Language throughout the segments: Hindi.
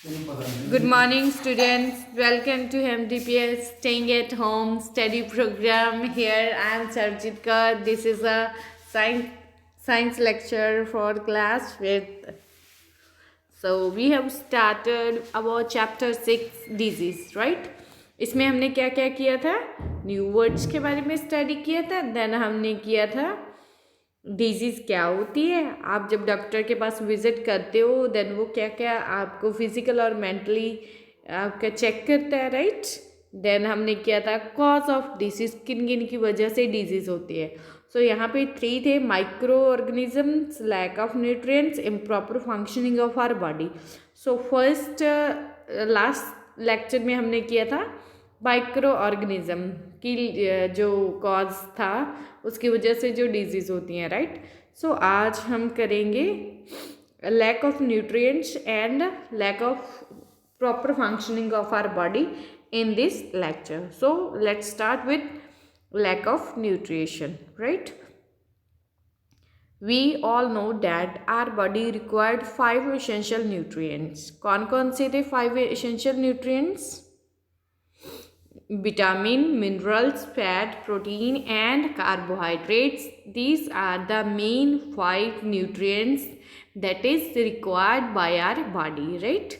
Good morning, students. Welcome to MDPS Staying at Home Study Program. Here I am Sarjitka. This is a science lecture for class with. So we have started our chapter 6 disease, right? इसमें हमने क्या क्या किया था, न्यू वर्ड्स के बारे में स्टडी किया था. देन हमने किया था डिजीज़ क्या होती है. आप जब डॉक्टर के पास विजिट करते हो देन वो क्या क्या आपको फिजिकल और मेंटली आपका चेक करता है, राइट. देन हमने किया था कॉज ऑफ डिसीज, किन किन की वजह से डिजीज़ होती है. सो यहाँ पे 3 थे: microorganisms, lack of nutrients, improper functioning of our body. So first last lecture में हमने किया था माइक्रो ऑर्गेनिज्म की जो कॉज था उसकी वजह से जो डिजीज़ होती हैं, राइट. सो आज हम करेंगे lack of nutrients and lack of proper functioning of our body in this lecture. So let's start with lack of nutrition, right. We all know that our body required 5 essential nutrients. कौन कौन से थे 5 essential nutrients? Vitamin, minerals, fat, protein and carbohydrates. These are the main 5 nutrients that is required by our body, right.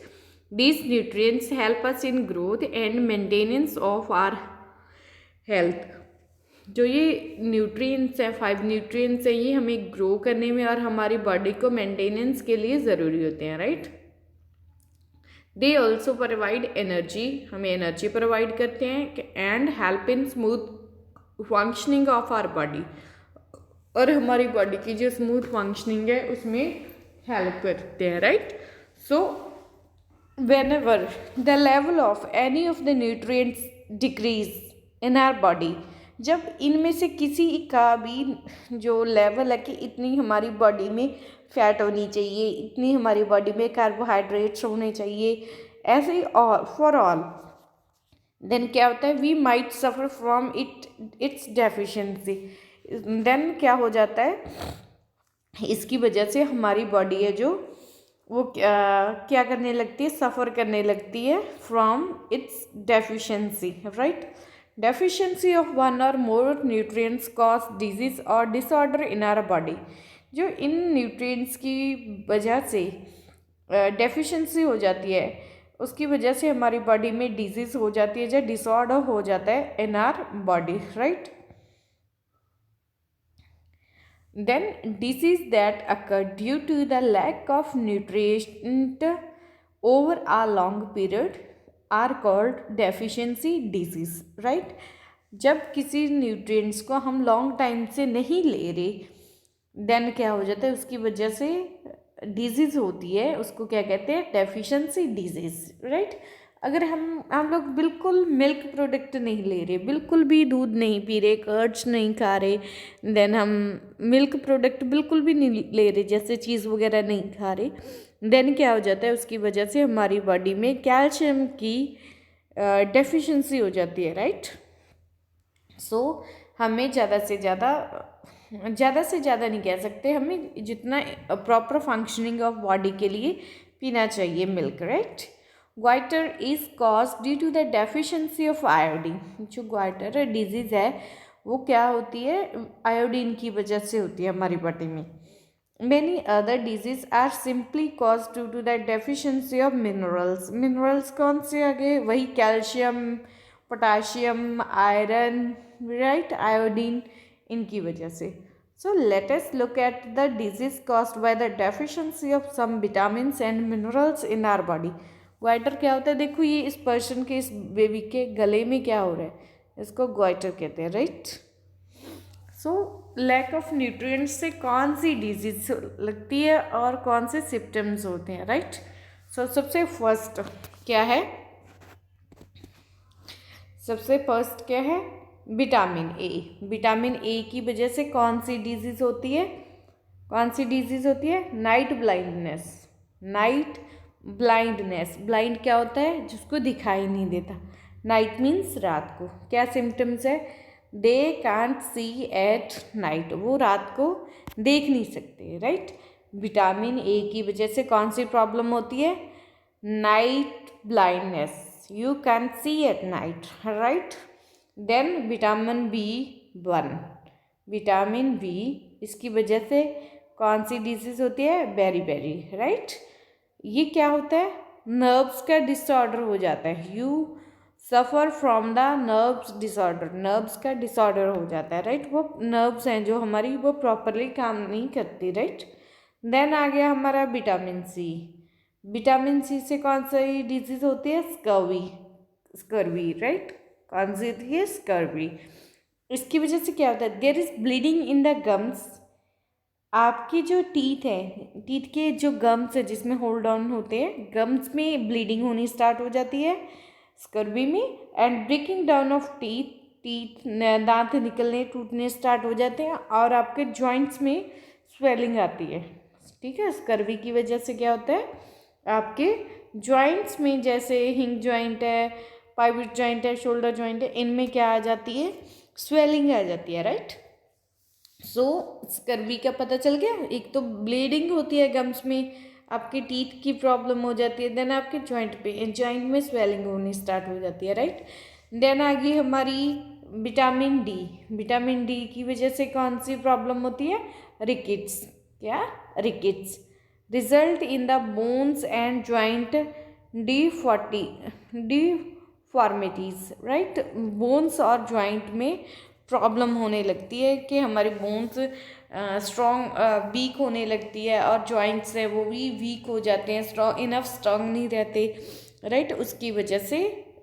These nutrients help us in growth and maintenance of our health. जो ये न्यूट्रिएंट्स हैं, 5 न्यूट्रिएंट्स हैं, ये हमें ग्रो करने में और हमारी बॉडी को मेंटेनेंस के लिए ज़रूरी होते हैं, right. They also provide energy, हमें एनर्जी प्रोवाइड करते हैं and help in smooth functioning of our body, और हमारी बॉडी की जो स्मूथ फंक्शनिंग है उसमें हेल्प करते हैं, right. So whenever the level of any of the nutrients decrease in our body, जब इनमें से किसी का भी जो लेवल है कि इतनी हमारी बॉडी में फैट होनी चाहिए, इतनी हमारी बॉडी में कार्बोहाइड्रेट्स होने चाहिए, ऐसे ही और फॉर ऑल, देन क्या होता है, we might suffer from its deficiency. Then क्या हो जाता है, इसकी वजह से हमारी बॉडी है जो वो क्या करने लगती है, सफ़र करने लगती है from its deficiency, right. Deficiency of one और मोर न्यूट्रिएंट्स कॉज डिजीज़ और डिसऑर्डर इन आवर बॉडी. जो इन न्यूट्रिएंट्स की वजह से डेफिशिएंसी हो जाती है, उसकी वजह से हमारी बॉडी में डिजीज़ हो जाती है, जो डिसऑर्डर हो जाता है in our body, right. Then disease that occur due to the lack of nutrient over a long period are called deficiency disease, right. जब किसी न्यूट्रिएंट्स को हम लॉन्ग टाइम से नहीं ले रहे, देन क्या हो जाता है, उसकी वजह से डिजीज़ होती है, उसको क्या कहते हैं, डेफिशिएंसी डिजीज़, राइट. अगर हम लोग बिल्कुल मिल्क प्रोडक्ट नहीं ले रहे, बिल्कुल भी दूध नहीं पी रहे, कर्ड्स नहीं खा रहे, देन हम मिल्क प्रोडक्ट बिल्कुल भी नहीं ले रहे, जैसे चीज़ वगैरह नहीं खा रहे, देन क्या हो जाता है, उसकी वजह से हमारी बॉडी में कैल्शियम की डेफिशिएंसी हो जाती है, राइट. सो हमें ज़्यादा से ज़्यादा नहीं कह सकते, हमें जितना प्रॉपर फंक्शनिंग ऑफ बॉडी के लिए पीना चाहिए milk, right. Goitre is cause due to the deficiency of iodine. जो ग्वाइटर डिजीज़ है वो क्या होती है, आयोडीन की वजह से होती है हमारी बॉडी में. Many other disease are simply cause due to the deficiency of minerals. Minerals कौन से आ गए, वही calcium, potassium, iron, right, iodine, इनकी वजह से. So let us look at the disease caused by the deficiency of some vitamins and minerals in our body. Goitre क्या होता है, देखो ये इस पर्सन के, इस बेबी के गले में क्या हो रहा है, इसको ग्वाइटर कहते हैं, right. So lack of nutrients से कौन सी डिजीज लगती है और कौन से सिम्टम्स होते हैं, राइट. सो सबसे फर्स्ट क्या है, विटामिन ए. विटामिन ए की वजह से कौन सी डिजीज़ होती है, नाइट ब्लाइंडनेस. ब्लाइंड क्या होता है, जिसको दिखाई नहीं देता. नाइट मीन्स रात को. क्या सिम्टम्स है, they can't see at night, वो रात को देख नहीं सकते, राइट. विटामिन ए की वजह से कौन सी प्रॉब्लम होती है, night blindness, you can see at night, right? Then vitamin B1, vitamin B, इसकी वजह से कौन सी डिजीज होती है? Beriberi, right? ये क्या होता है? नर्व्स का डिसऑर्डर हो जाता है, you suffer from the nerves disorder, nerves का डिसऑर्डर हो जाता है, राइट? वो नर्व्स हैं जो हमारी, वो प्रॉपरली काम नहीं करती, राइट? देन आ गया हमारा विटामिन सी, विटामिन सी से कौन सी डिजीज होती है? Scurvy, right? कौन सी होती है? स्कर्वी। इसकी वजह से क्या होता है? There is bleeding in the gums, आपकी जो टीथ है, टीथ के जो गम्स है जिसमें होल्ड ऑन होते हैं, गम्स में ब्लीडिंग होनी स्टार्ट हो जाती है स्कर्वी में। And breaking down of teeth, दांत निकलने टूटने स्टार्ट हो जाते हैं, और आपके जॉइंट्स में स्वेलिंग आती है, ठीक है? स्कर्वी की वजह से क्या होता है? आपके जॉइंट्स में, जैसे हिंग जॉइंट है, पाइवट जॉइंट है, शोल्डर जॉइंट है, इनमें क्या आ जाती है? स्वेलिंग आ जाती है, राइट? सो स्कर्वी का पता चल गया। एक तो ब्लीडिंग होती है गम्स में, आपके टीथ की प्रॉब्लम हो जाती है, देन आपके जॉइंट में स्वेलिंग होनी स्टार्ट हो जाती है, राइट? देन आ गई हमारी विटामिन डी, विटामिन डी की वजह से कौन सी प्रॉब्लम होती है? रिकेट्स, क्या? Rickets result in the bones and joint deformities, right? Bones और जॉइंट में प्रॉब्लम होने लगती है कि हमारे बोन्स वीक होने लगती है, और जॉइंट्स हैं वो भी वीक हो जाते हैं, स्ट्रॉन्ग नहीं रहते, राइट? उसकी वजह से,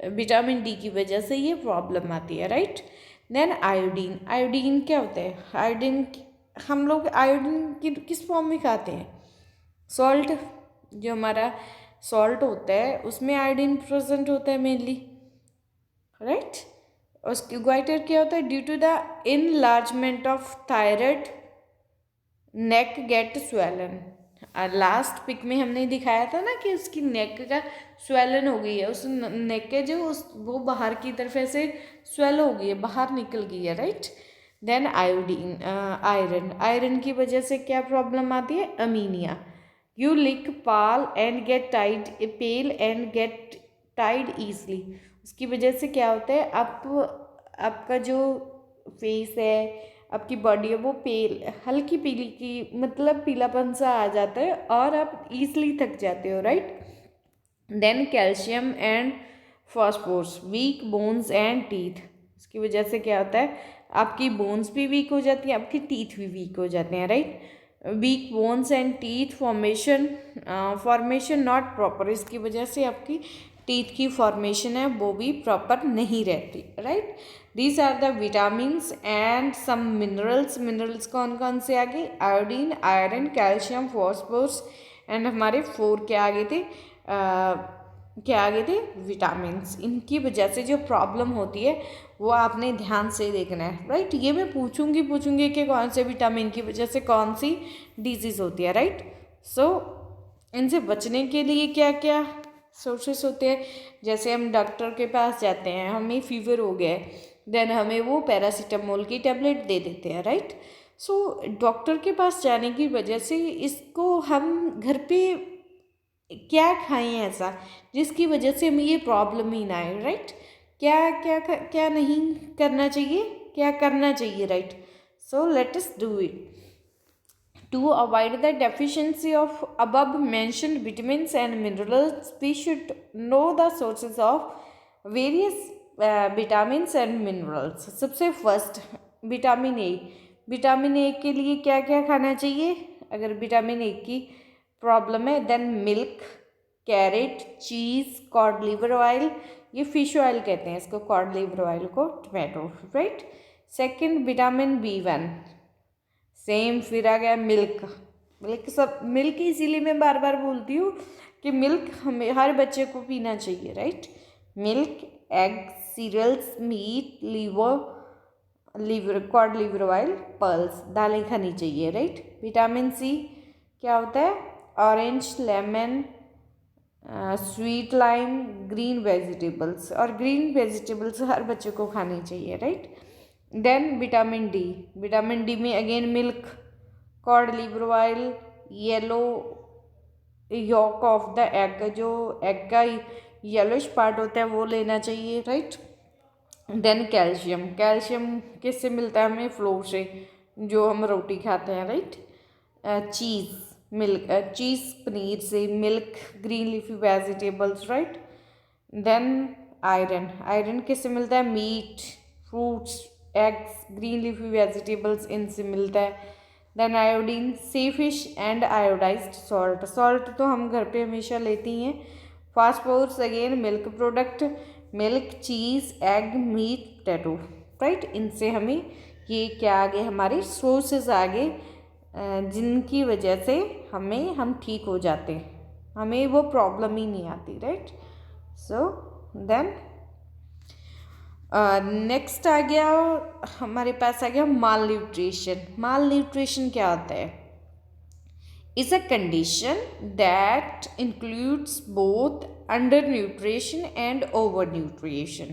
विटामिन डी की वजह से ये प्रॉब्लम आती है, राइट? देन आयोडीन, आयोडीन क्या होता है? आयोडीन, हम लोग आयोडीन किस फॉर्म में खाते हैं? सॉल्ट, जो हमारा सॉल्ट होता है उसमें आयोडीन प्रेजेंट होता है मेनली, राइट? उसकी ग्वाइटर क्या होता है? Due to the enlargement of thyroid neck get swollen, last pic में हमने दिखाया था ना कि उसकी नेक का स्वेलन हो गई है, उस नेक के जो वो बाहर की तरफ ऐसे स्वेल हो गई है, बाहर निकल गई है, right? Then iodine, iron, iron की वजह से क्या प्रॉब्लम आती है? Anaemia, you leak Pal and gate Tide, pale and gate Tide easily, उसकी वजह से क्या होता है? आपका जो फेस है, आपकी बॉडी है, वो हल्की पीली की, मतलब पीलापन सा आ जाता है, और आप ईजली थक जाते हो, right? Then calcium and phosphorus, weak bones and teeth, इसकी वजह से क्या होता है? आपकी बोन्स भी वीक हो जाती है, आपकी टीथ भी वीक हो जाते हैं, right? Weak bones and teeth formation not proper, इसकी वजह से आपकी टीथ की फॉर्मेशन है वो भी प्रॉपर नहीं रहती, right? These are the vitamins and some minerals, minerals कौन कौन से आ गए? Iodine, iron, calcium, phosphorus, and हमारे 4 क्या आगे थे? क्या आगे थे? विटामिन्स। इनकी वजह से जो प्रॉब्लम होती है वो आपने ध्यान से देखना है, राइट? ये मैं पूछूंगी कि कौन से विटामिन की वजह से कौन सी डिजीज़ होती है, राइट? सो इनसे बचने के लिए क्या क्या सोर्सेस होते हैं? जैसे हम डॉक्टर के पास जाते हैं, हमें फीवर हो गया है, देन हमें वो पैरासीटामोल की टैबलेट दे देते हैं, राइट? सो डॉक्टर के पास जाने की वजह से इसको हम घर पे क्या खाएं ऐसा जिसकी वजह से हमें ये प्रॉब्लम ही ना आए, राइट? क्या नहीं करना चाहिए, क्या करना चाहिए, right? So let us do it. To avoid the deficiency of above mentioned vitamins and minerals, we should know the sources of various vitamins and minerals. सबसे first vitamin A, vitamin A के लिए क्या क्या खाना चाहिए अगर विटामिन ए की प्रॉब्लम है? देन मिल्क, कैरेट, चीज़, कॉड लिवर ऑयल, ये फिश ऑयल कहते हैं इसको, कॉड लिवर ऑयल को, tomato, right? Second vitamin B1, same. फिर आ गया मिल्क, मिल्क इसीलिए मैं बार बार बोलती हूँ कि मिल्क हमें हर बच्चे को पीना चाहिए, right? Milk, egg, cereals, meat, liver, cod liver oil, pulse, दालें खानी चाहिए, राइट? विटामिन सी क्या होता है? Orange, lemon, sweet lime, green vegetables, और ग्रीन वेजिटेबल्स हर बच्चे को खानी चाहिए, right? Then vitamin D, vitamin D में again milk, cod liver oil, yellow yolk of the egg, जो एग का येलोइश पार्ट होता है वो लेना चाहिए, राइट। देन कैल्शियम, कैल्शियम किससे मिलता है हमें? फ्लोर से, जो हम रोटी खाते हैं, right. Cheese, milk, cheese paneer से, milk, green leafy vegetables, right. Then iron, iron किससे मिलता है? Meat, fruits, eggs, green leafy vegetables, इनसे मिलता है। Then iodine, sea fish and iodized salt, salt तो हम घर पे हमेशा लेती हैं। Phosphorus again milk product, milk, cheese, egg, meat, potato, right. इनसे हमें ये क्या आ गए हमारे सोर्सेज आ गए, जिनकी वजह से हम ठीक हो जाते हैं, हमें वो प्रॉब्लम ही नहीं आती, राइट। सो देन नेक्स्ट आ गया हमारे पास, आ गया माल न्यूट्रिशन। माल न्यूट्रिशन क्या होता है? is a condition that includes both undernutrition and overnutrition.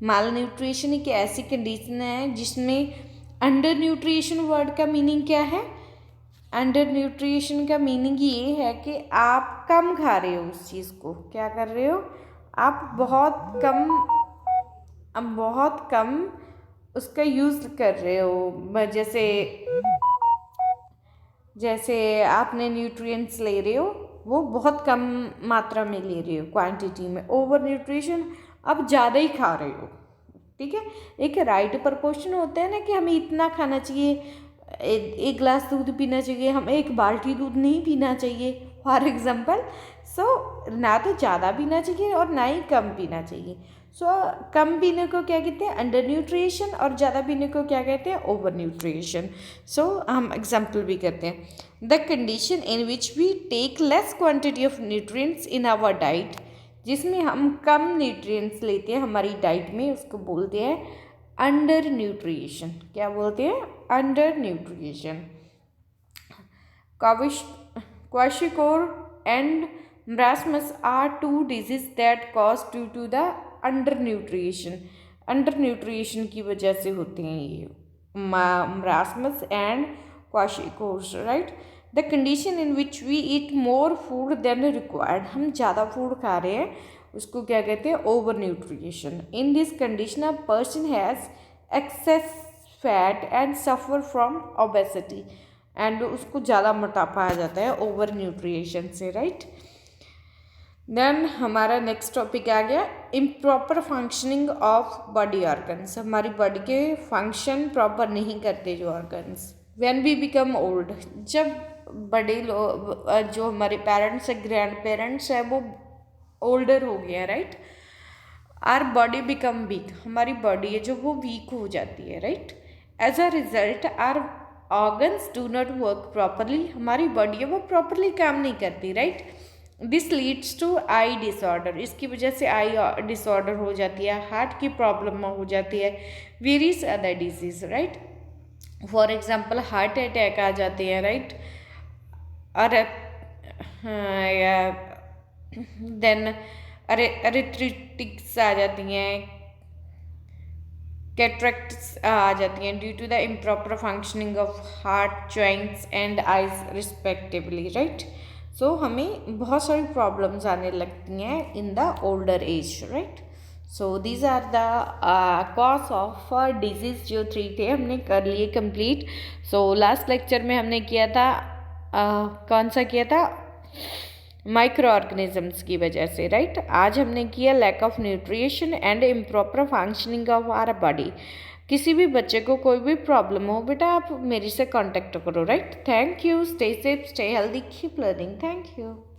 malnutrition एक ऐसी कंडीशन है जिसमें अंडर न्यूट्रिशन वर्ड का मीनिंग क्या है? अंडर न्यूट्रिशन का मीनिंग ये है कि आप कम खा रहे हो उस चीज़ को, क्या कर रहे हो आप? बहुत कम उसका यूज़ कर रहे हो। जैसे आपने न्यूट्रिएंट्स ले रहे हो, वो बहुत कम मात्रा में ले रहे हो, क्वांटिटी में। ओवर न्यूट्रिशन, आप ज़्यादा ही खा रहे हो, ठीक है। एक राइट प्रपोर्शन होता है ना कि हमें इतना खाना चाहिए, एक गिलास दूध पीना चाहिए, हम एक बाल्टी दूध नहीं पीना चाहिए, फॉर एग्जांपल। सो ना तो ज़्यादा पीना चाहिए और ना ही कम पीना चाहिए। सो कम पीने को क्या कहते हैं? अंडर न्यूट्रिशन, और ज़्यादा पीने को क्या कहते हैं? Over nutrition. सो हम एग्जाम्पल भी करते हैं। The condition in which we take less quantity of nutrients in our diet, जिसमें हम कम न्यूट्रिएंट्स लेते हैं हमारी डाइट में, उसको बोलते हैं अंडर न्यूट्रिएशन। क्या बोलते हैं? Under न्यूट्रिएशन। Kwashiorkor and marasmus are two diseases that cause due to the undernutrition. Undernutrition की वजह से होते हैं ये, marasmus and kwashiorkor, right. The condition in which we eat more food than required, हम ज़्यादा फूड खा रहे हैं, उसको क्या कहते हैं? Over nutrition. In this condition a person has excess fat and suffer from obesity, and उसको ज़्यादा मोटापा आ जाता है ओवर न्यूट्रिएशन से, राइट। देन हमारा नेक्स्ट टॉपिक आ गया improper functioning of body organs. हमारी बॉडी के फंक्शन प्रॉपर नहीं करते जो organs. When we become old, जब बड़े लोग, जो हमारे पेरेंट्स है, ग्रैंड पेरेंट्स है, वो ओल्डर हो गए हैं, right. Our body become weak, हमारी बॉडी है जो वो वीक हो जाती है, right. As a result our organs do not work properly, हमारी बॉडी है वो प्रॉपरली काम नहीं करती, right. This leads to eye disorder, इसकी वजह से आई डिसऑर्डर हो जाती है, हार्ट की प्रॉब्लम हो जाती है, various other disease, right. For example heart attack आ जाते हैं, राइट। और देन अरिथ्रेटिक्स आ जाती हैं, कैटरेक्ट्स आ जाती हैं due to the improper functioning of heart, joints and eyes respectively, right. So हमें बहुत सारी प्रॉब्लम्स आने लगती हैं in the older age, right. So these are the cause of disease, जो 3 थे हमने कर लिए कंप्लीट। सो लास्ट लेक्चर में हमने किया था कौन सा किया था? माइक्रो ऑर्गेनिजम्स की वजह से, राइट। आज हमने किया lack of nutrition and improper functioning of our body. किसी भी बच्चे को कोई भी प्रॉब्लम हो बेटा, आप मेरे से कांटेक्ट करो, right. Thank you, stay safe, stay healthy, keep learning, thank you.